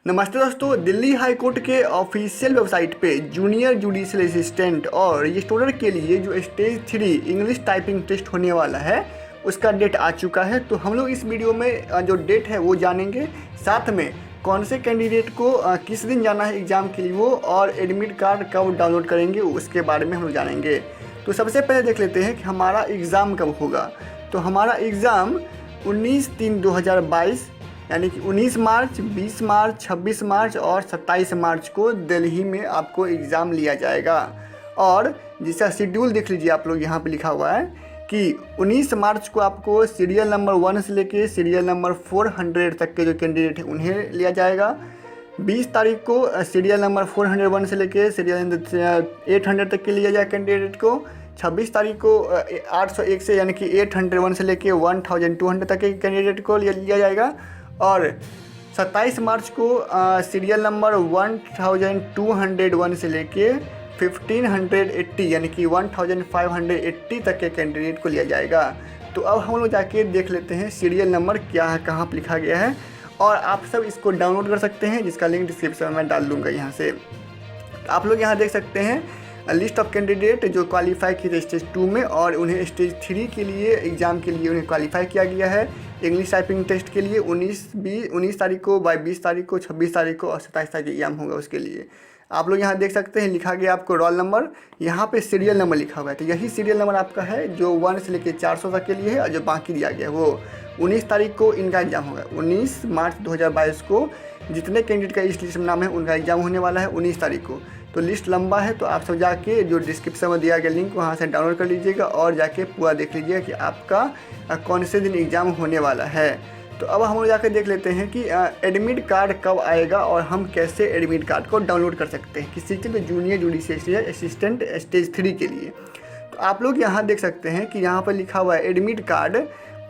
नमस्ते दोस्तों, Delhi high court के ऑफिशियल वेबसाइट पे जूनियर जुडिशियल असिस्टेंट और रजिस्ट्रार के लिए जो स्टेज 3 इंग्लिश टाइपिंग टेस्ट होने वाला है उसका डेट आ चुका है। तो हम लोग इस वीडियो में जो डेट है वो जानेंगे, साथ में कौन से कैंडिडेट को किस दिन जाना है एग्ज़ाम के लिए वो, और एडमिट कार्ड कब डाउनलोड करेंगे उसके बारे में हम लोग जानेंगे। तो सबसे पहले देख लेते हैं कि हमारा एग्ज़ाम कब होगा। तो हमारा एग्ज़ाम 19/3/2022 यानी कि 19 मार्च, 20 मार्च, 26 मार्च और 27 मार्च को दिल्ली में आपको एग्ज़ाम लिया जाएगा। और जिसका शेड्यूल देख लीजिए, आप लोग यहाँ पे लिखा हुआ है कि 19 मार्च को आपको सीरियल नंबर 1 से लेके सीरियल नंबर 400 तक के जो कैंडिडेट हैं उन्हें लिया जाएगा। 20 तारीख को सीरियल नंबर 401 से लेके सीरियल 800 तक के लिया जाएगा कैंडिडेट को। 26 तारीख को 801 से यानी कि 801 से लेके 1200 तक के कैंडिडेट को लिया जाएगा। और 27 मार्च को सीरियल नंबर 1201 से लेके 1580 यानी कि 1580 तक के कैंडिडेट को लिया जाएगा। तो अब हम लोग जाके देख लेते हैं सीरियल नंबर क्या है, कहाँ पर लिखा गया है, और आप सब इसको डाउनलोड कर सकते हैं, जिसका लिंक डिस्क्रिप्शन में डाल दूँगा यहाँ से। तो आप लोग यहाँ देख सकते हैं लिस्ट ऑफ कैंडिडेट जो क्वालिफाई किए थे स्टेज 2 में, और उन्हें स्टेज 3 के लिए एग्ज़ाम के लिए उन्हें क्वालिफाई किया गया है। इंग्लिश टाइपिंग टेस्ट के लिए 19 तारीख को, 20 तारीख को, 26 तारीख को और 27 तारीख को एग्जाम होगा। उसके लिए आप लोग यहाँ देख सकते हैं लिखा गया आपको रोल नंबर, यहाँ पे सीरियल नंबर लिखा हुआ है। तो यही सीरियल नंबर आपका है जो 1 से लेकर 400 तक के लिए है, और जो बाकी दिया गया है वो 19 तारीख को इनका एग्ज़ाम होगा। 19 मार्च 2022 को जितने कैंडिडेट का इस लिस्ट में नाम है उनका एग्ज़ाम होने वाला है 19 तारीख को। तो लिस्ट लंबा है, तो आप सब जाके जो डिस्क्रिप्शन में दिया गया लिंक वहाँ से डाउनलोड कर लीजिएगा और जाके पूरा देख लीजिएगा कि आपका कौन से दिन एग्ज़ाम होने वाला है। तो अब हम लोग जाकर देख लेते हैं कि एडमिट कार्ड कब आएगा और हम कैसे एडमिट कार्ड को डाउनलोड कर सकते हैं किसी के लिए जूनियर जुडिशियल असिस्टेंट स्टेज 3 के लिए। तो आप लोग यहाँ देख सकते हैं कि यहाँ पर लिखा हुआ है एडमिट कार्ड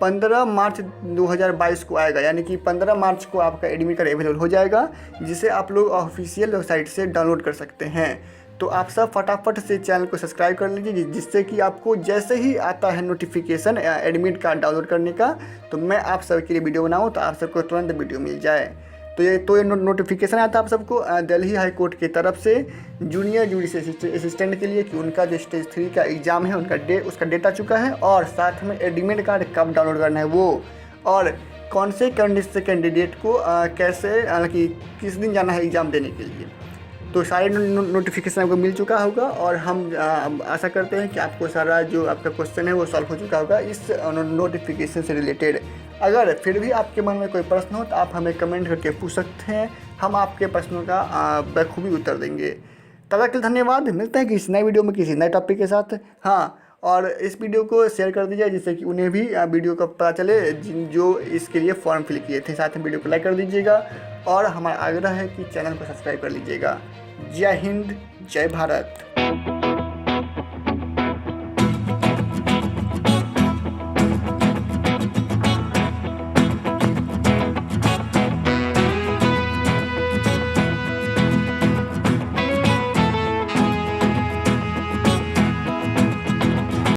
15 मार्च 2022 को आएगा, यानी कि 15 मार्च को आपका एडमिट कार्ड अवेलेबल हो जाएगा, जिसे आप लोग ऑफिशियल वेबसाइट से डाउनलोड कर सकते हैं। तो आप सब फटाफट से चैनल को सब्सक्राइब कर लीजिए, जिससे कि आपको जैसे ही आता है नोटिफिकेशन एडमिट कार्ड डाउनलोड करने का, तो मैं आप सबके लिए वीडियो बनाऊँ तो आप सबको तुरंत वीडियो मिल जाए। तो ये नोटिफिकेशन आता है आप सबको दिल्ली हाई कोर्ट की तरफ से जूनियर जुडिशियल असिस्टेंट के लिए कि उनका जो स्टेज 3 का एग्ज़ाम है उसका डेट आ चुका है, और साथ में एडमिट कार्ड कब डाउनलोड करना है वो, और कौन से कैंडिडेट को कैसे कि किस दिन जाना है एग्ज़ाम देने के लिए। तो सारे नोटिफिकेशन आपको मिल चुका होगा, और हम आशा करते हैं कि आपको सारा जो आपका क्वेश्चन है वो सॉल्व हो चुका होगा इस नोटिफिकेशन से रिलेटेड। अगर फिर भी आपके मन में कोई प्रश्न हो तो आप हमें कमेंट करके पूछ सकते हैं, हम आपके प्रश्नों का बखूबी उत्तर देंगे। तब तक के लिए धन्यवाद, मिलते हैं किसी नए वीडियो में किसी नए टॉपिक के साथ। हाँ, और इस वीडियो को शेयर कर दीजिए जिससे कि उन्हें भी वीडियो का पता चले जो इसके लिए फॉर्म फिल किए थे। साथ में वीडियो को लाइक कर दीजिएगा, और हमारा आग्रह है कि चैनल को सब्सक्राइब कर लीजिएगा। जय हिंद, जय भारत।